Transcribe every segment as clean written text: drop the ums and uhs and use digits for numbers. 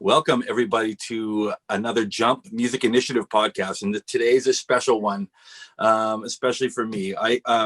Welcome everybody to another Jump Music Initiative podcast, and today's a special one, especially for me.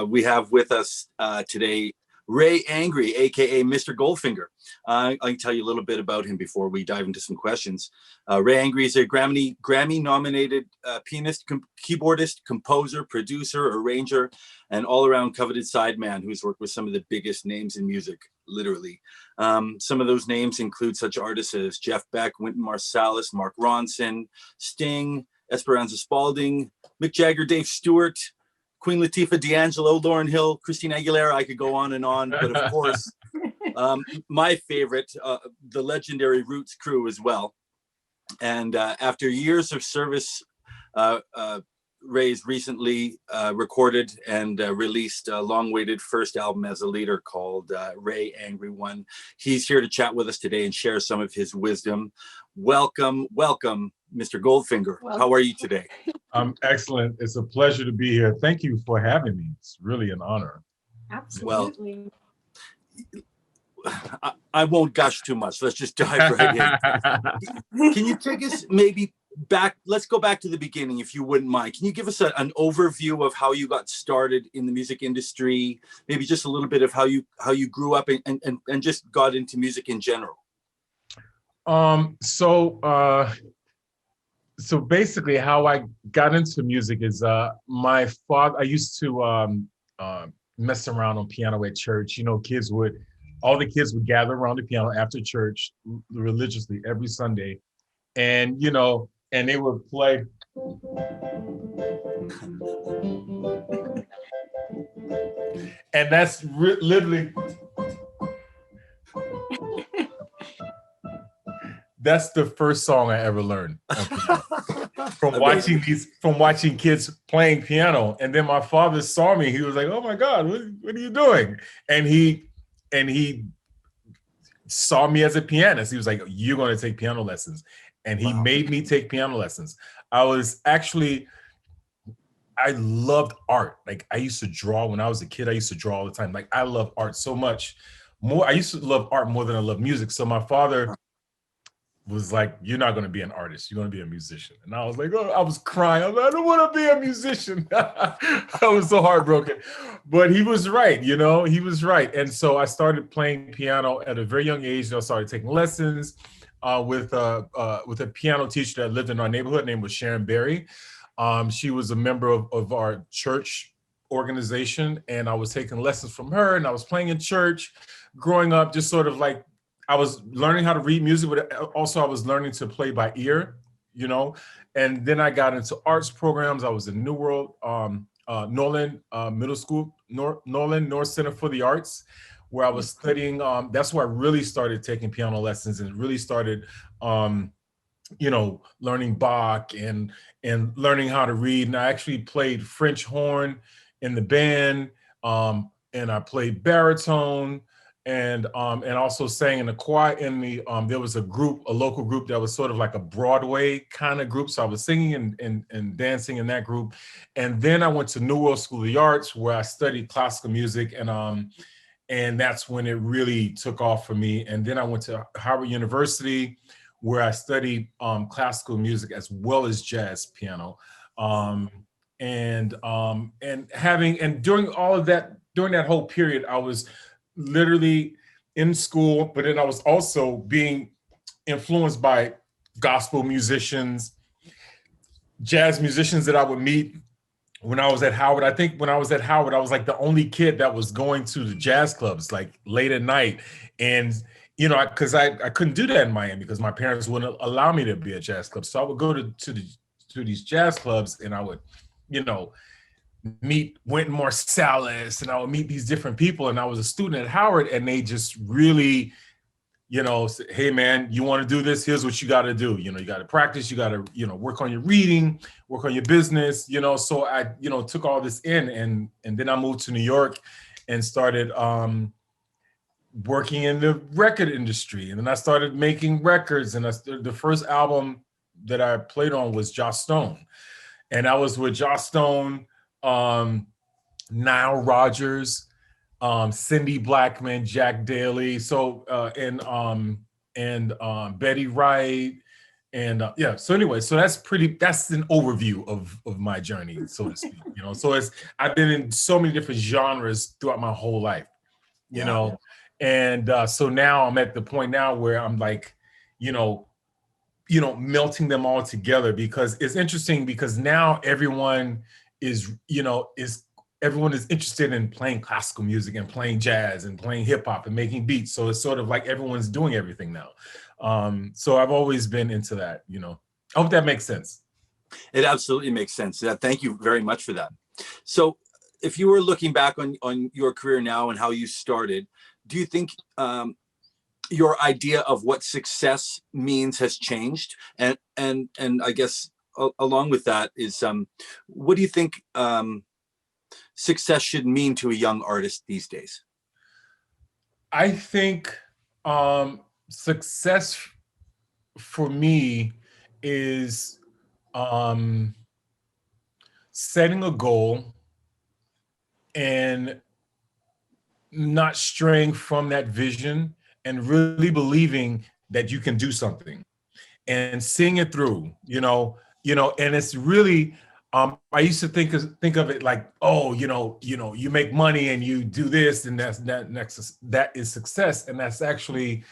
We have with us today Ray Angry, aka Mr. Goldfinger. I can tell you a little bit about him before we dive into some questions. Ray Angry is a Grammy-nominated pianist, keyboardist, composer, producer, arranger, and all-around coveted sideman who's worked with some of the biggest names in music, literally. Some of those names include such artists as Jeff Beck, Wynton, Marsalis, Mark Ronson, Sting, Esperanza, Spalding, Mick, Jagger, Dave Stewart, Queen Latifah, D'Angelo, Lauryn Hill, Christina Aguilera. I could go on and on, but of course, my favorite, the legendary Roots crew as well. And after years of service, Ray's recently recorded and released a long-awaited first album as a leader called Ray Angry One. He's here to chat with us today and share some of his wisdom. Welcome, Mr. Goldfinger. How are you today? I'm excellent. It's a pleasure to be here. Thank you for having me. It's really an honor. Absolutely. Well, I won't gush too much. Let's just dive right in. Can you take us maybe back? Let's go back to the beginning, if you wouldn't mind. Can you give us an overview of how you got started in the music industry? Maybe just a little bit of how you grew up and just got into music in general. So basically how I got into music is my father, I used to mess around on piano at church. You know, all the kids would gather around the piano after church religiously every Sunday. And, you know, and they would play. And that's literally. That's the first song I ever learned from watching kids playing piano. And then my father saw me. He was like, "Oh my God, what are you doing?" And he saw me as a pianist. He was like, "You're going to take piano lessons," and he made me take piano lessons. I loved art. Like I used to draw when I was a kid. I used to draw all the time. Like I love art so much. I used to love art more than I love music. So my father was like, "You're not going to be an artist. You're going to be a musician." And I was like, oh, I was crying. I was like, "I don't want to be a musician." I was so heartbroken. But he was right, you know, he was right. And so I started playing piano at a very young age. I started taking lessons with a piano teacher that lived in our neighborhood. Her name was Sharon Berry. She was a member of our church organization. And I was taking lessons from her. And I was playing in church growing up, just sort of like, I was learning how to read music, but also I was learning to play by ear, you know. And then I got into arts programs. I was in New World, Norland Middle School, North Center for the Arts, where I was studying. That's where I really started taking piano lessons and really started, you know, learning Bach and learning how to read. And I actually played French horn in the band, and I played baritone. And also sang in the choir there was a local group that was sort of like a Broadway kind of group. So I was singing and dancing in that group. And then I went to New World School of the Arts where I studied classical music and that's when it really took off for me. And then I went to Howard University where I studied classical music as well as jazz piano. And during all of that, during that whole period, I was literally in school, but then I was also being influenced by gospel musicians, jazz musicians that I would meet when I was at Howard. I think when I was at Howard, I was like the only kid that was going to the jazz clubs like late at night. And, you know, because I couldn't do that in Miami because my parents wouldn't allow me to be at jazz clubs. So I would go to these jazz clubs and I would, you know, meet Wynton Marsalis, and I would meet these different people. And I was a student at Howard, and they just really, you know, say, "Hey man, you want to do this? Here's what you got to do. You know, you got to practice. You got to, you know, work on your reading, work on your business." You know, so I, you know, took all this in, and then I moved to New York, and started working in the record industry, and then I started making records. And the first album that I played on was Joss Stone, and I was with Joss Stone, Nile Rodgers, Cindy Blackman, Jack Daly. So and Betty Wright. And yeah, so anyway, so that's an overview of my journey, so to speak. You know, so I've been in so many different genres throughout my whole life, you know, and so now I'm at the point now where I'm like, you know, melting them all together, because it's interesting, because now everyone is interested in playing classical music and playing jazz and playing hip hop and making beats. So it's sort of like everyone's doing everything now. So I've always been into that, you know. I hope that makes sense. It absolutely makes sense. Thank you very much for that. So if you were looking back on your career now and how you started, do you think your idea of what success means has changed? And I guess along with that is, what do you think success should mean to a young artist these days? I think success for me is setting a goal and not straying from that vision, and really believing that you can do something and seeing it through, you know, and it's really, I used to think of it like, oh, you make money and you do this, and that is success. And that's actually,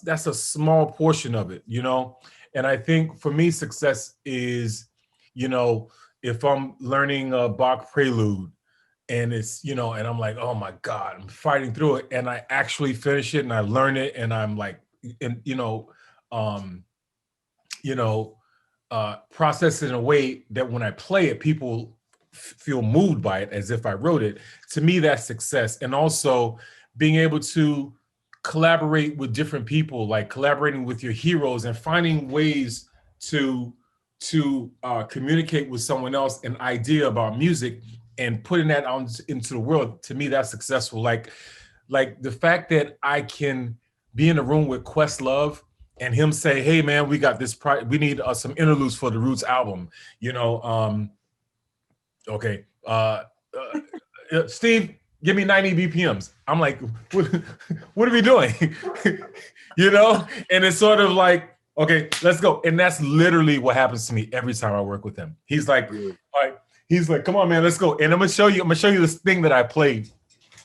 that's a small portion of it, you know? And I think for me, success is, you know, if I'm learning a Bach prelude, and it's, you know, and I'm like, oh my God, I'm fighting through it, and I actually finish it and I learn it, and I'm like, and process it in a way that when I play it, people feel moved by it as if I wrote it. To me, that's success. And also being able to collaborate with different people, like collaborating with your heroes and finding ways to communicate with someone else an idea about music and putting that out into the world. To me, that's successful. Like the fact that I can be in a room with Questlove and him say, hey man, we got this, we need some interludes for the Roots album, you know, okay, Steve, give me 90 BPMs. I'm like, what are we doing? You know, and it's sort of like, okay, let's go. And that's literally what happens to me every time I work with him. He's like, all right, he's like, come on, man, let's go. And I'm gonna show you this thing that I played.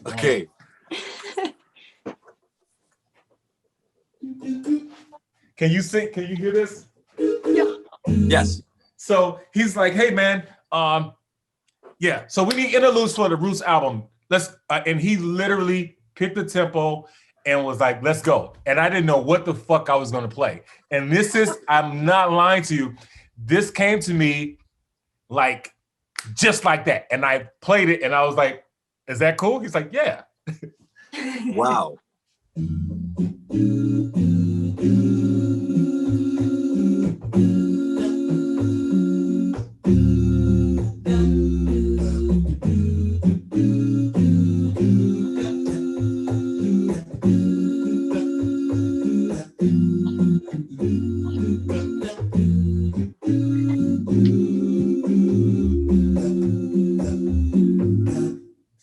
Okay. Can you sing? Can you hear this? Yeah. Yes. So he's like, hey man, yeah, so we need interludes for the Roots album. Let's and he literally picked the tempo and was like, let's go. And I didn't know what the fuck I was gonna play. And this is, I'm not lying to you, this came to me like just like that. And I played it and I was like, is that cool? He's like, yeah. Wow.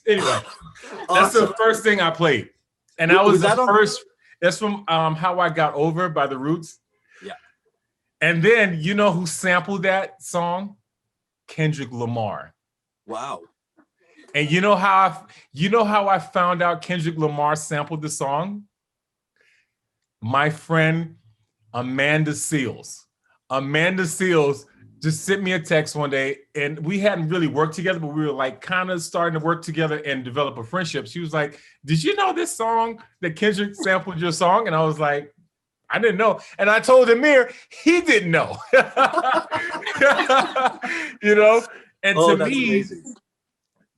Anyway, that's the first thing I played. And that was the first, that's from How I Got Over by the Roots. Yeah. And then, you know who sampled that song? Kendrick Lamar. Wow. And you know how I found out Kendrick Lamar sampled the song? My friend Amanda Seals. Amanda Seals just sent me a text one day, and we hadn't really worked together, but we were like kind of starting to work together and develop a friendship. She was like, did you know this song that Kendrick sampled your song? And I was like, I didn't know. And I told Amir, he didn't know. You know? And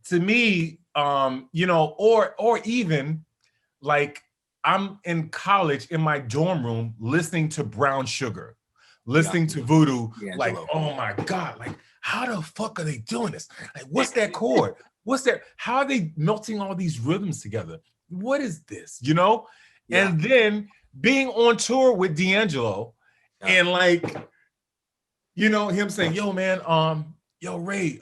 to me, you know, or even like I'm in college in my dorm room listening to Brown Sugar, listening to Voodoo, like, oh my God, like how the fuck are they doing this? Like, what's that chord? What's that? How are they melting all these rhythms together? What is this? You know? Yeah. And then being on tour with D'Angelo and like, you know, him saying, yo, man, yo, Ray,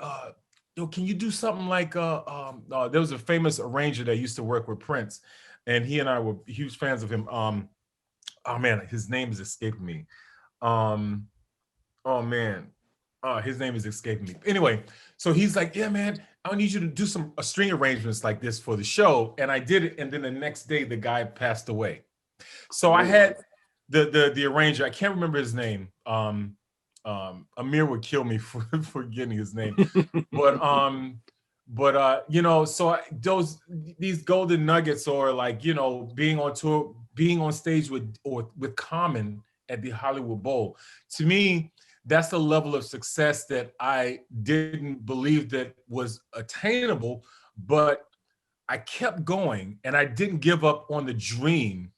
yo, can you do something like, there was a famous arranger that used to work with Prince, and he and I were huge fans of him. oh man, his name is escaping me. Oh man, his name is escaping me. Anyway, so he's like, yeah, man, I need you to do some string arrangements like this for the show. And I did it. And then the next day, the guy passed away. So I had the arranger. I can't remember his name. Amir would kill me for forgetting his name. But you know, so these golden nuggets, or like, you know, being on tour, being on stage with Common at the Hollywood Bowl, to me, that's a level of success that I didn't believe that was attainable, but I kept going and I didn't give up on the dream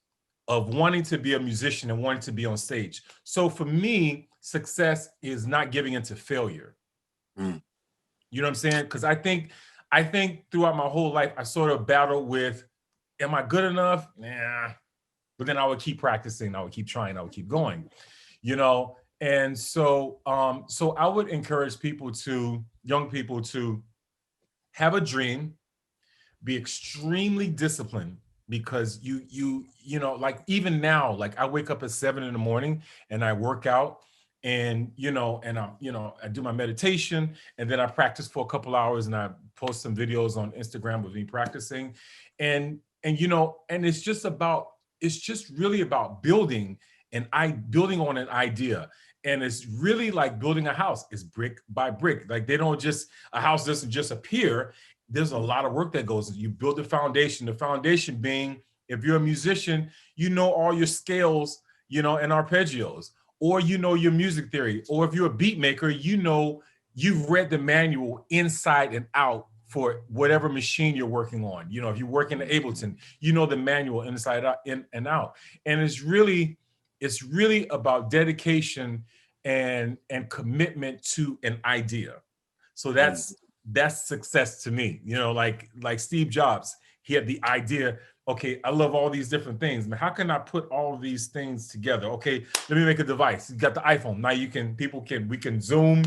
of wanting to be a musician and wanting to be on stage. So for me, success is not giving into failure. Mm. You know what I'm saying? Because I think throughout my whole life, I sort of battled with, am I good enough? Nah. But then I would keep practicing, I would keep trying, I would keep going, you know? And so, so I would encourage young people to have a dream, be extremely disciplined, because you know, like even now, like I wake up at 7 a.m. and I work out, and you know, and I do my meditation, and then I practice for a couple hours, and I post some videos on Instagram of me practicing, and you know, and it's just really about building on an idea. And it's really like building a house. It's brick by brick. Like a house doesn't just appear. There's a lot of work that goes into it. You build the foundation being, if you're a musician, you know all your scales, you know, and arpeggios, or you know your music theory, or if you're a beat maker, you know, you've read the manual inside and out for whatever machine you're working on. You know, if you're working at Ableton, you know the manual inside out, in and out. And it's really about dedication and commitment to an idea. So that's success to me. You know, like Steve Jobs, he had the idea, okay, I love all these different things, but how can I put all of these things together? Okay, let me make a device. You got the iPhone. Now we can Zoom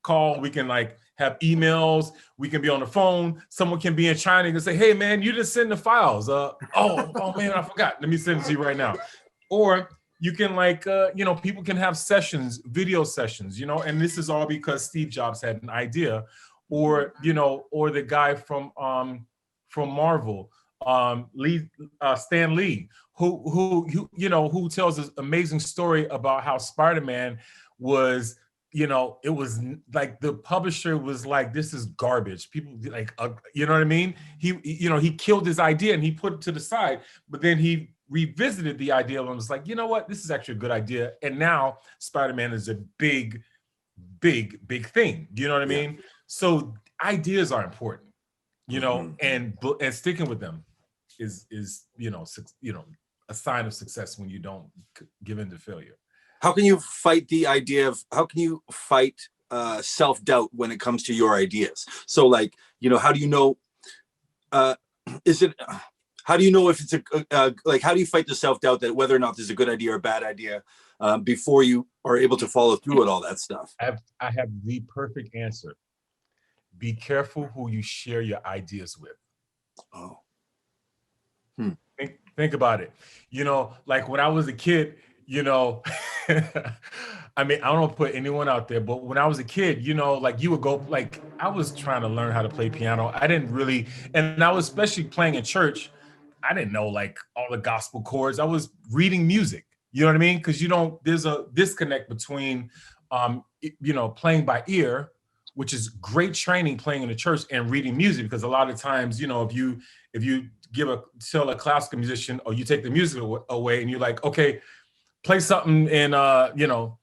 call, we can like have emails, we can be on the phone. Someone can be in China and say, hey man, you just send the files. Oh man, I forgot. Let me send it to you right now. Or you can like, you know, people can have sessions, video sessions, you know, and this is all because Steve Jobs had an idea. Or, you know, or the guy from Marvel, Stan Lee, who you know, who tells this amazing story about how Spider-Man was, you know, it was like the publisher was like, this is garbage. People like, you know what I mean? He killed his idea and he put it to the side, but then he revisited the idea and was like, you know what, this is actually a good idea. And now Spider-Man is a big thing. Do you know what I mean? So ideas are important, you know, and sticking with them is you know, a sign of success when you don't give in to failure. How can you fight self-doubt when it comes to your ideas? So like, you know, how do you know, how do you know if it's like, how do you fight the self-doubt that whether or not this is a good idea or a bad idea before you are able to follow through with all that stuff? I have the perfect answer. Be careful who you share your ideas with. Oh. Think about it. You know, like when I was a kid, you know, I mean, I don't put anyone out there, but when I was a kid, you know, like you would go, like I was trying to learn how to play piano. I didn't really, and I was especially playing in church. I didn't know like all the gospel chords. I was reading music. You know what I mean? Because there's a disconnect between, you know, playing by ear, which is great training playing in the church, and reading music. Because a lot of times, you know, if you tell a classical musician, or you take the music away and you're like, okay, play something and, you know,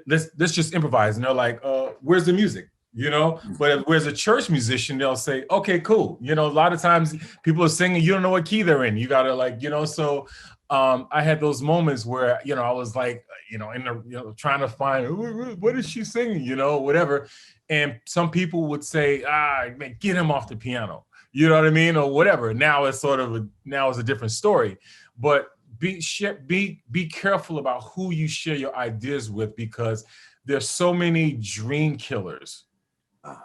let's just improvise. And they're like, where's the music? You know, but whereas a church musician, they'll say, okay, cool. You know, a lot of times people are singing, you don't know what key they're in. You got to like, you know, so I had those moments where, you know, I was like, you know, trying to find, what is she singing, you know, whatever. And some people would say, man, get him off the piano. You know what I mean? Or whatever. Now it's a different story. But be careful about who you share your ideas with, because there's so many dream killers.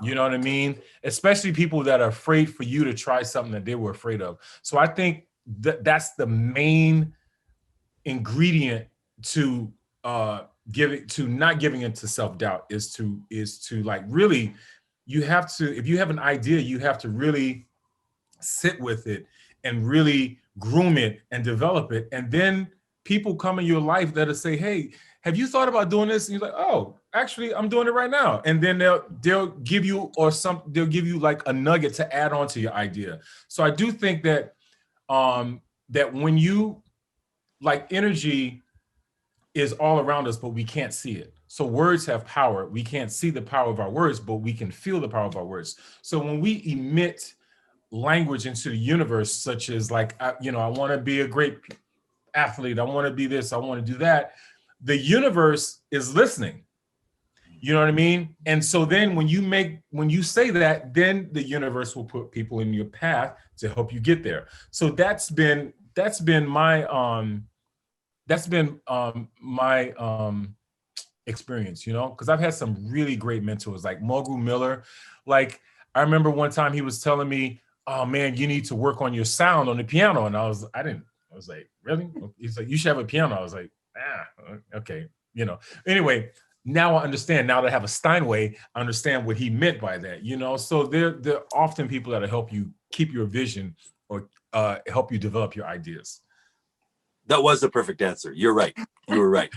You know what I mean? Especially people that are afraid for you to try something that they were afraid of. So I think that's the main ingredient to not giving into self-doubt is to like really, you have to, if you have an idea, you have to really sit with it and really groom it and develop it. And then people come in your life that'll say, hey, have you thought about doing this? And you're like, oh, actually, I'm doing it right now. And then they'll give you they'll give you like a nugget to add on to your idea. So I do think that that when you, like, energy is all around us, but we can't see it. So words have power. We can't see the power of our words, but we can feel the power of our words. So when we emit language into the universe, such as like, I want to be a great athlete, I want to be this, I want to do that, the universe is listening. You know what I mean? And so then when you say that, then the universe will put people in your path to help you get there. So that's been my experience, because I've had some really great mentors like Mulgrew Miller. Like, I remember one time he was telling me, oh man, you need to work on your sound on the piano. And I was like, really? He's like, you should have a piano. I was like, okay. Anyway, now I understand. Now that I have a Steinway, I understand what he meant by that, So there are often people that'll help you keep your vision or help you develop your ideas. That was the perfect answer. You're right. You were right.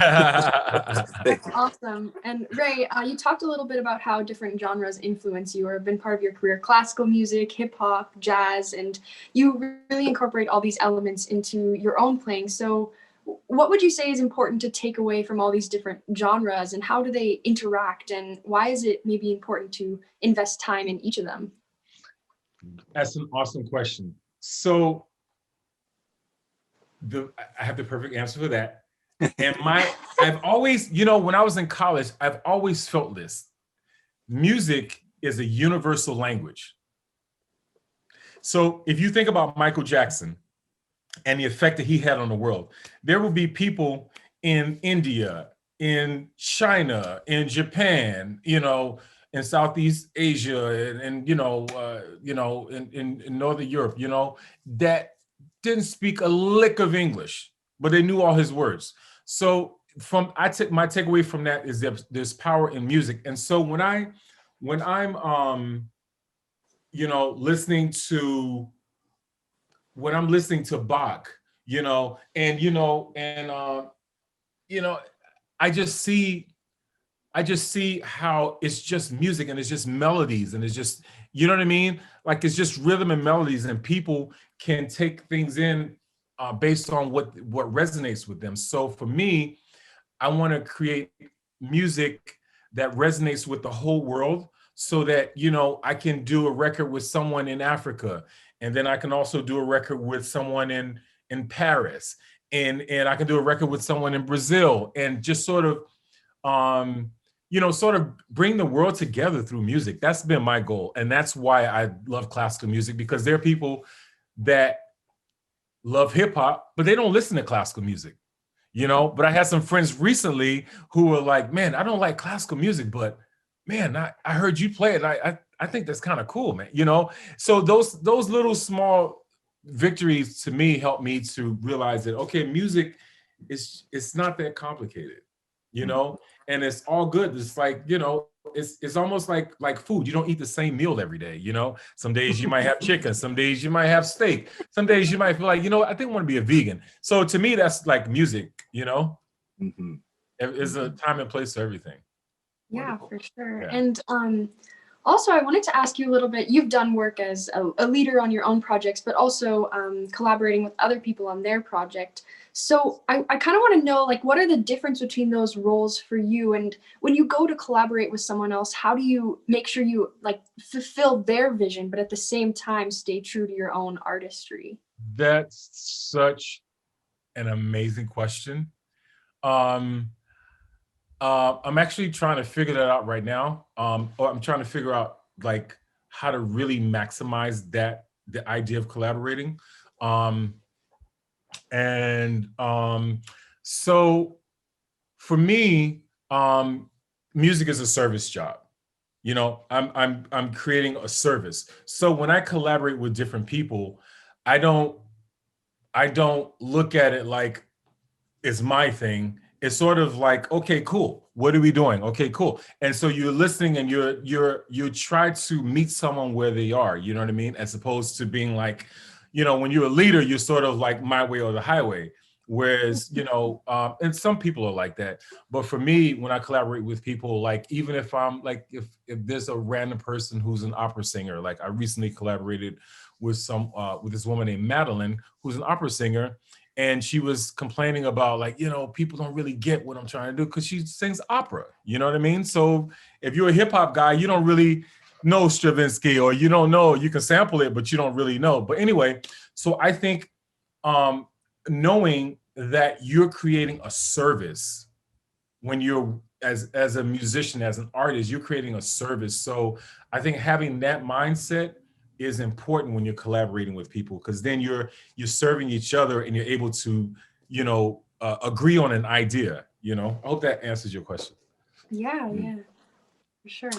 Awesome. And Ray, you talked a little bit about how different genres influence you or have been part of your career: classical music, hip hop, jazz, and you really incorporate all these elements into your own playing. So what would you say is important to take away from all these different genres, and how do they interact, and why is it maybe important to invest time in each of them? That's an awesome question. So I have the perfect answer for that. And I've always, when I was in college, I've always felt this. Music is a universal language. So if you think about Michael Jackson and the effect that he had on the world, there will be people in India, in China, in Japan, in Southeast Asia, and in Northern Europe, that didn't speak a lick of English, but they knew all his words. So my takeaway from that is that there's power in music. And so when I'm listening to Bach, I just see how it's just music and it's just melodies and it's just, you know what I mean? Like, it's just rhythm and melodies, and people can take things in based on what resonates with them. So for me, I want to create music that resonates with the whole world, so that, I can do a record with someone in Africa, and then I can also do a record with someone in Paris, and I can do a record with someone in Brazil, and just sort of bring the world together through music. That's been my goal. And that's why I love classical music, because there are people that love hip hop, but they don't listen to classical music, But I had some friends recently who were like, man, I don't like classical music, but man, I heard you play it. I think that's kind of cool, man, So those little small victories to me help me to realize that, okay, music it's not that complicated, and it's all good. It's like, it's almost like food. You don't eat the same meal every day, Some days you might have chicken, some days you might have steak, some days you might feel like, I think I want to be a vegan. So to me, that's like music, Mm-hmm. There's a time and place for everything. Yeah, for sure. Yeah. And also, I wanted to ask you a little bit. You've done work as a leader on your own projects, but also collaborating with other people on their project. So I kind of want to know, like, what are the difference between those roles for you? And when you go to collaborate with someone else, how do you make sure you like fulfill their vision, but at the same time stay true to your own artistry? That's such an amazing question. I'm actually trying to figure that out right now. Or I'm trying to figure out like how to really maximize the idea of collaborating. So for me, music is a service job. I'm creating a service. So when I collaborate with different people, I don't look at it like is my thing. It's sort of like, okay, cool. What are we doing? Okay, cool. And so you're listening and you try to meet someone where they are, you know what I mean? As opposed to being like, when you're a leader, you're sort of like my way or the highway. Whereas, and some people are like that. But for me, when I collaborate with people, like, even if I'm like, if there's a random person who's an opera singer, like I recently collaborated with with this woman named Madeline, who's an opera singer. And she was complaining about like, people don't really get what I'm trying to do because she sings opera. You know what I mean? So if you're a hip hop guy, you don't really know Stravinsky, or you don't know, you can sample it, but you don't really know. But anyway, so I think knowing that you're creating a service when you're as a musician, as an artist, you're creating a service. So I think having that mindset is important when you're collaborating with people, because then you're serving each other and you're able to, agree on an idea. I hope that answers your question. Yeah, for sure.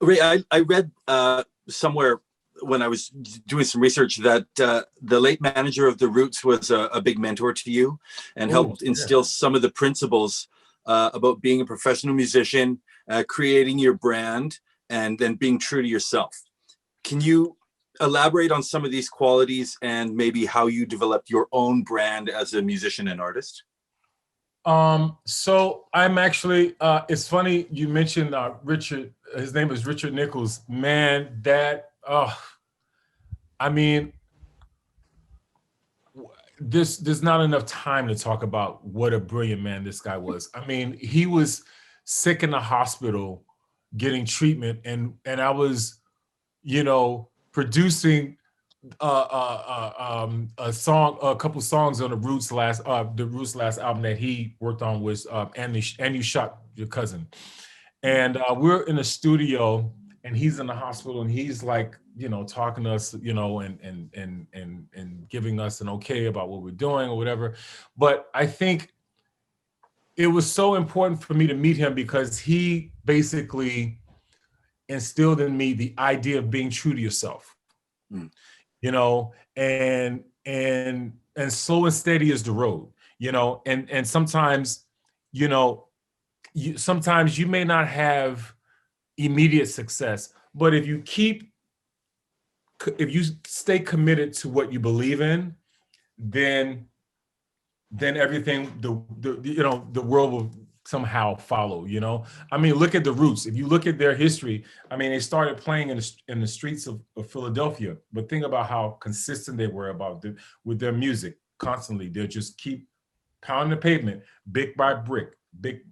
Ray, I read somewhere when I was doing some research that the late manager of the Roots was a big mentor to you and helped instill some of the principles about being a professional musician, creating your brand, and then being true to yourself. Can you elaborate on some of these qualities and maybe how you developed your own brand as a musician and artist? So I'm actually, it's funny you mentioned Richard, his name is Richard Nichols. Man, there's not enough time to talk about what a brilliant man this guy was. I mean, he was sick in the hospital getting treatment, and I was, producing a couple songs on the Roots last album that he worked on was and You Shot Your Cousin. And we're in the studio and he's in the hospital and he's like, talking to us, and giving us an okay about what we're doing or whatever. But I think it was so important for me to meet him because he basically instilled in me the idea of being true to yourself. And slow and steady is the road, and sometimes, sometimes you may not have immediate success, but if you stay committed to what you believe in, then everything, the world will somehow follow, I mean, look at the Roots. If you look at their history, I mean, they started playing in the streets of Philadelphia, but think about how consistent they were with their music. Constantly, they'll just keep pounding the pavement, brick by brick, brick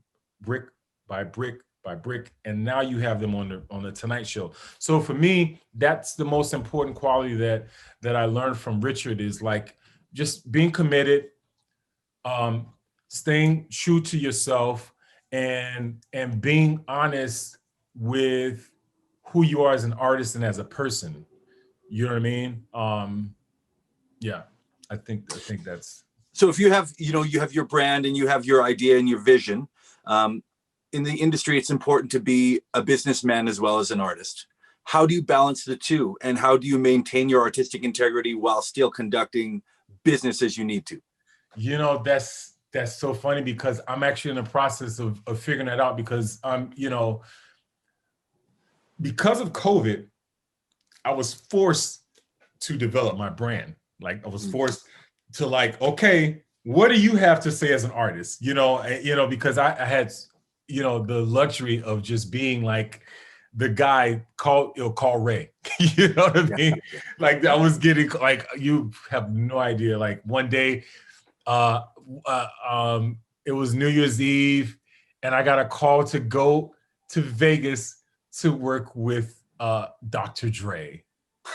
by brick by brick, and now you have them on the Tonight Show. So for me, that's the most important quality that I learned from Richard, is like just being committed, staying true to yourself, and being honest with who you are as an artist and as a person. You know what I mean? Yeah, I think that's. So if you have, you have your brand and you have your idea and your vision, in the industry, it's important to be a businessman as well as an artist. How do you balance the two? And how do you maintain your artistic integrity while still conducting business as you need to? That's so funny because I'm actually in the process of figuring that out because because of COVID, I was forced to develop my brand. Like I was forced to like, okay, what do you have to say as an artist? Because I had, the luxury of just being like the guy call Ray. You know what I mean? Like I was getting like, you have no idea. Like one day, it was New Year's Eve, and I got a call to go to Vegas to work with Dr. Dre.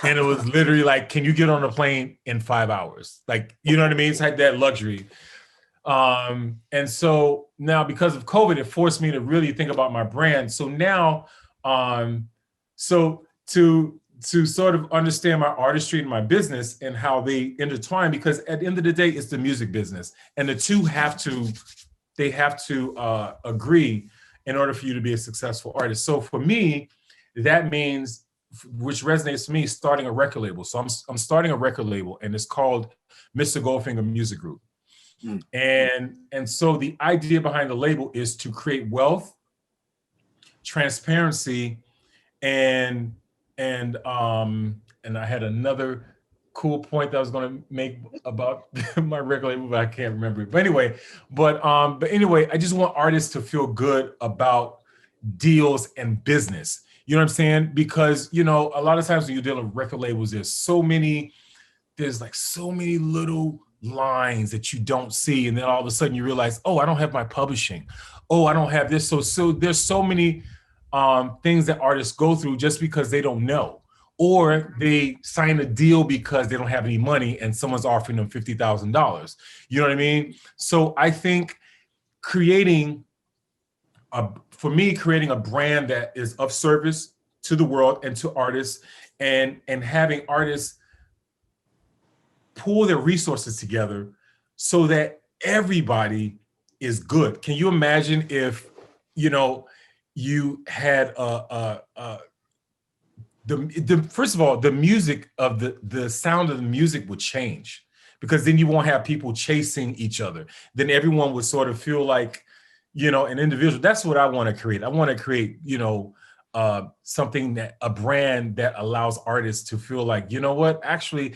And it was literally like, can you get on a plane in 5 hours? Like, you know what I mean? It's like that luxury. And so now because of COVID, it forced me to really think about my brand. So now, so to sort of understand my artistry and my business and how they intertwine, because at the end of the day, it's the music business, and the two have to agree in order for you to be a successful artist. So for me, that means, which resonates to me, starting a record label. So I'm starting a record label, and it's called Mr. Goldfinger Music Group. Mm. And so the idea behind the label is to create wealth, transparency, and I had another cool point that I was going to make about my record label, but I can't remember it. But anyway, I just want artists to feel good about deals and business. You know what I'm saying? Because, you know, a lot of times when you're dealing with record labels, there's like so many little lines that you don't see. And then all of a sudden you realize, oh, I don't have my publishing. Oh, I don't have this. So there's so many things that artists go through just because they don't know. Or they sign a deal because they don't have any money and someone's offering them $50,000. You know what I mean? So I think creating a brand that is of service to the world and to artists, and having artists pool their resources together so that everybody is good. Can you imagine if, you know, you had first of all, the music of the sound of the music would change, because then you won't have people chasing each other. Then everyone would sort of feel like, you know, an individual. That's what I want to create. I want to create, you know, a brand that allows artists to feel like, you know what, actually,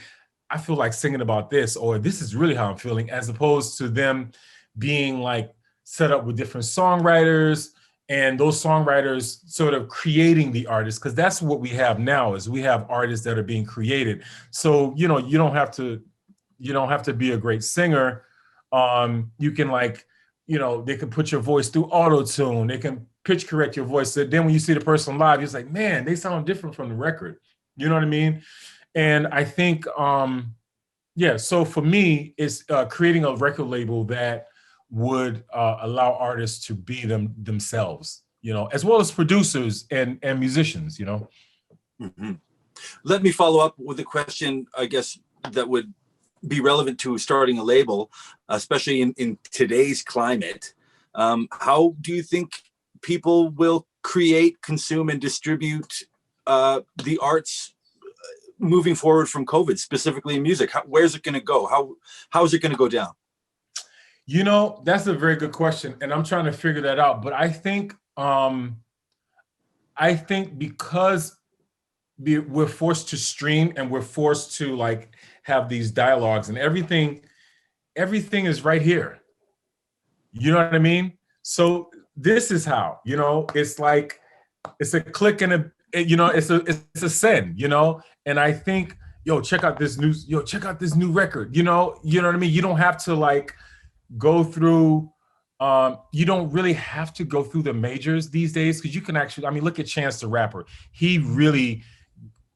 I feel like singing about this, or this is really how I'm feeling, as opposed to them being like set up with different songwriters, and those songwriters sort of creating the artists, because that's what we have now, is we have artists that are being created. So, you know, you don't have to be a great singer. You can, like, you know, they can put your voice through auto-tune. They can pitch correct your voice. So then when you see the person live, it's like, man, they sound different from the record. You know what I mean? And I think, so for me, it's creating a record label that would allow artists to be themselves, you know, as well as producers and musicians, you know. Mm-hmm. Let me follow up with a question, I guess, that would be relevant to starting a label, especially in today's climate. How do you think people will create, consume, and distribute the arts moving forward from COVID, specifically in music? Where's it going to go? How is it going to go down? You know, that's a very good question, and I'm trying to figure that out. But I think because we're forced to stream, and we're forced to, like, have these dialogues, and everything is right here. You know what I mean? So this is how, you know, it's like, it's a click and it's a send, you know. And I think, check out this new record, you know what I mean? You don't have to, like, go through, you don't really have to go through the majors these days, because you can actually, I mean, look at Chance the Rapper. He really,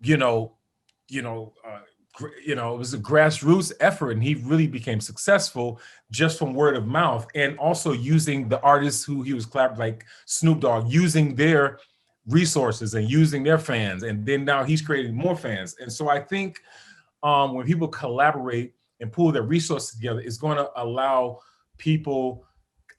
it was a grassroots effort, and he really became successful just from word of mouth, and also using the artists who he was collaborating, like Snoop Dogg, using their resources and using their fans, and then now he's creating more fans. And so I think when people collaborate and pool their resources together, it's going to allow people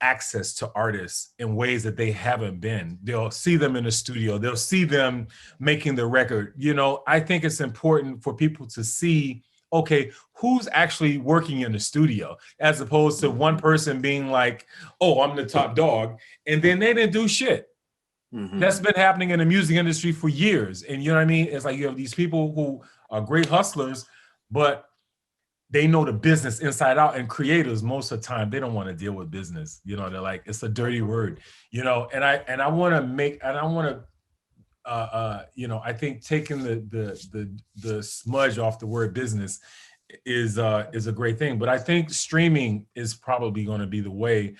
access to artists in ways that they haven't been. They'll see them in the studio. They'll see them making the record. You know, I think it's important for people to see, okay, who's actually working in the studio, as opposed to one person being like, oh, I'm the top dog, and then they didn't do shit. Mm-hmm. That's been happening in the music industry for years. And you know what I mean? It's like you have these people who are great hustlers, but they know the business inside out, and creators, most of the time, they don't want to deal with business. You know, they're like, it's a dirty word, you know. And I want to I think taking the smudge off the word business is a great thing. But I think streaming is probably going to be the way.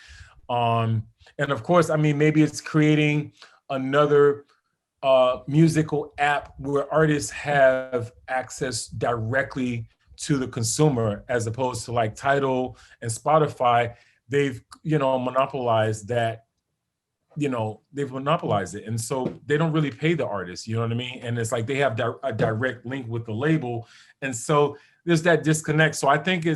And of course, I mean, maybe it's creating another musical app where artists have access directly to the consumer, as opposed to like Tidal and Spotify. They've, monopolized that, they've monopolized it. And so they don't really pay the artists, you know what I mean? And it's like they have a direct link with the label. And so there's that disconnect. So I think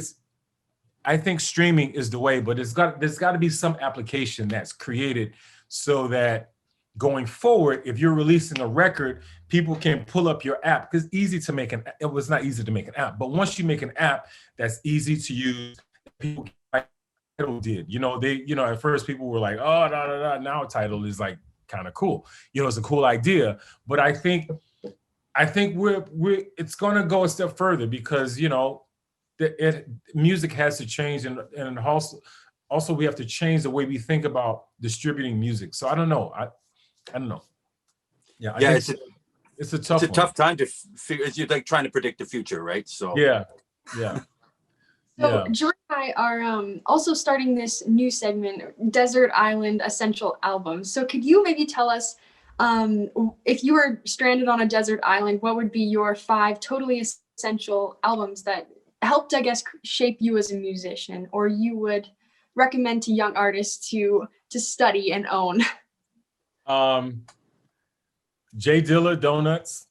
streaming is the way, but there's got to be some application that's created so that going forward, if you're releasing a record, people can pull up your app, because it was not easy to make an app. But once you make an app that's easy to use, people can did. At first people were like, oh, now Tidal is like kind of cool. It's a cool idea. But I think it's gonna go a step further because music has to change, and also we have to change the way we think about distributing music. So I don't know. I don't know. Yeah, it's a tough time to figure. It's like trying to predict the future, right? So yeah. So George and I are also starting this new segment, Desert Island Essential Albums. So could you maybe tell us, if you were stranded on a desert island, what would be your 5 totally essential albums that helped, I guess, shape you as a musician, or you would recommend to young artists to study and own? J Dilla, Donuts.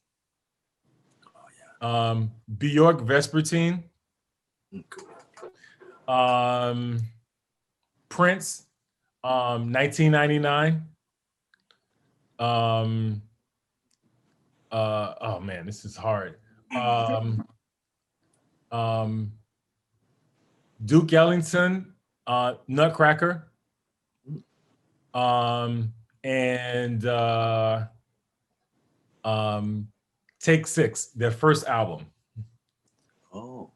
Bjork, Vespertine. Prince, 1999. Oh man, this is hard. Duke Ellington, Nutcracker, and Take 6, their first album. Oh,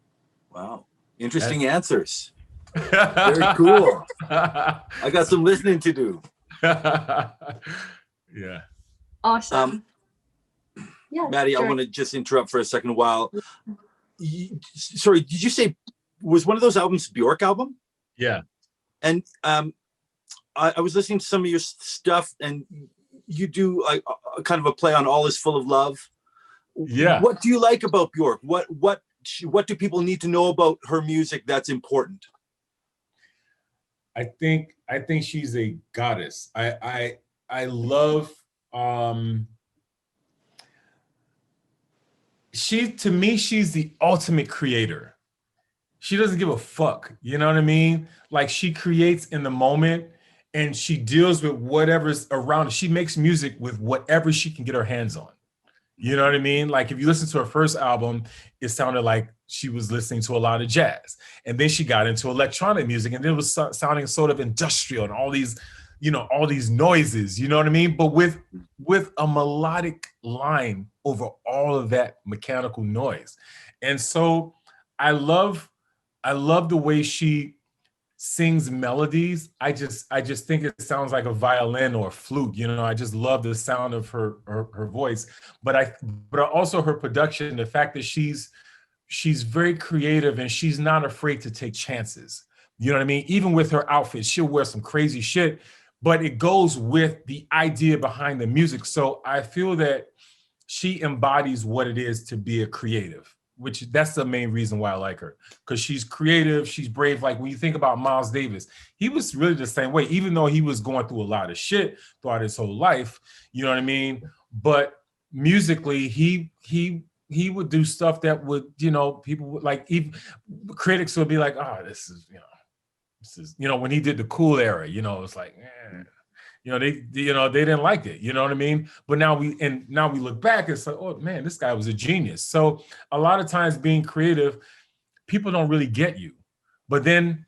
wow. Interesting answers. Very cool. I got some listening to do. Yeah. Awesome. Yeah, Maddie, sure. I want to just interrupt for a second while. Sorry, did you say, was one of those albums Bjork album? Yeah. And I was listening to some of your stuff, and you do a kind of a play on All Is Full of Love. Yeah. What do you like about Bjork? What do people need to know about her music that's important? I think she's a goddess. I love to me she's the ultimate creator. She doesn't give a fuck, you know what I mean? Like, she creates in the moment and she deals with whatever's around her. She makes music with whatever she can get her hands on. You know what I mean? Like, if you listen to her first album, it sounded like she was listening to a lot of jazz. And then she got into electronic music, and then it was sounding sort of industrial and all these noises, you know what I mean? But with a melodic line over all of that mechanical noise. And so I love the way she sings melodies. I just think it sounds like a violin or a flute. I just love the sound of her voice. But also her production, the fact that she's very creative and she's not afraid to take chances. You know what I mean? Even with her outfits, she'll wear some crazy shit, but it goes with the idea behind the music. So I feel that she embodies what it is to be a creative, which that's the main reason why I like her, because she's creative, she's brave. Like, when you think about Miles Davis, he was really the same way, even though he was going through a lot of shit throughout his whole life, you know what I mean? But musically, he would do stuff that would, people would like, even critics would be like, oh, this is, when he did the Cool era, it's like, they didn't like it, you know what I mean? But now we look back, it's like, oh man, this guy was a genius. So a lot of times being creative, people don't really get you. But then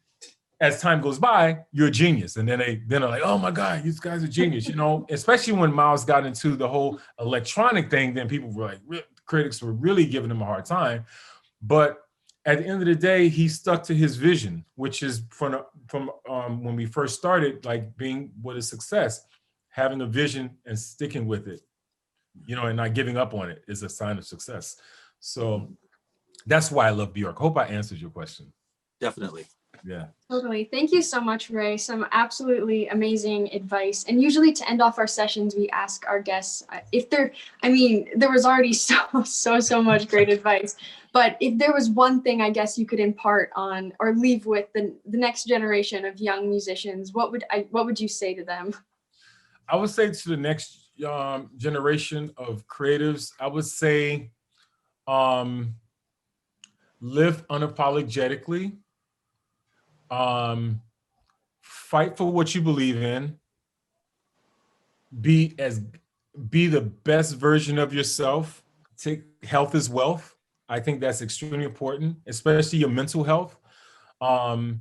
as time goes by, you're a genius. And then they're like, oh my God, this guy's a genius, especially when Miles got into the whole electronic thing, then people were like, critics were really giving him a hard time. But at the end of the day, he stuck to his vision, which is from when we first started, like, being what is success, having a vision and sticking with it, and not giving up on it is a sign of success. So that's why I love Bjork. Hope I answered your question. Definitely. Yeah. Totally. Thank you so much, Ray. Some absolutely amazing advice. And usually to end off our sessions, we ask our guests there was already so much great advice. But if there was one thing, I guess, you could impart on or leave with the next generation of young musicians, what would you say to them? I would say to the next generation of creatives, I would say live unapologetically. Fight for what you believe in. Be the best version of yourself. Health is wealth. I think that's extremely important, especially your mental health. And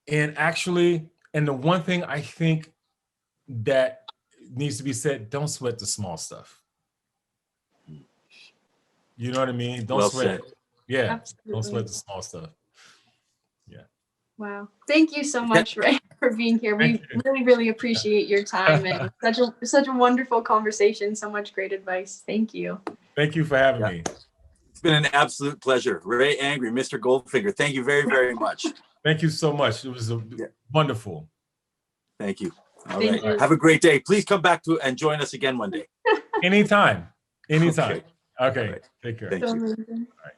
And actually, and the one thing I think that needs to be said, don't sweat the small stuff. You know what I mean? Don't Well sweat. said. Yeah. Absolutely. Don't sweat the small stuff. Wow. Thank you so much, Ray, for being here. We really, really appreciate your time and such a wonderful conversation. So much great advice. Thank you. Thank you for having me. It's been an absolute pleasure. Ray Angry, Mr. Goldfinger. Thank you very, very much. Thank you so much. It was wonderful. Thank you. All Thank right. you. Have a great day. Please come back to and join us again one day. Anytime. Anytime. Okay. All right. Take care. Thank So you. amazing. All right.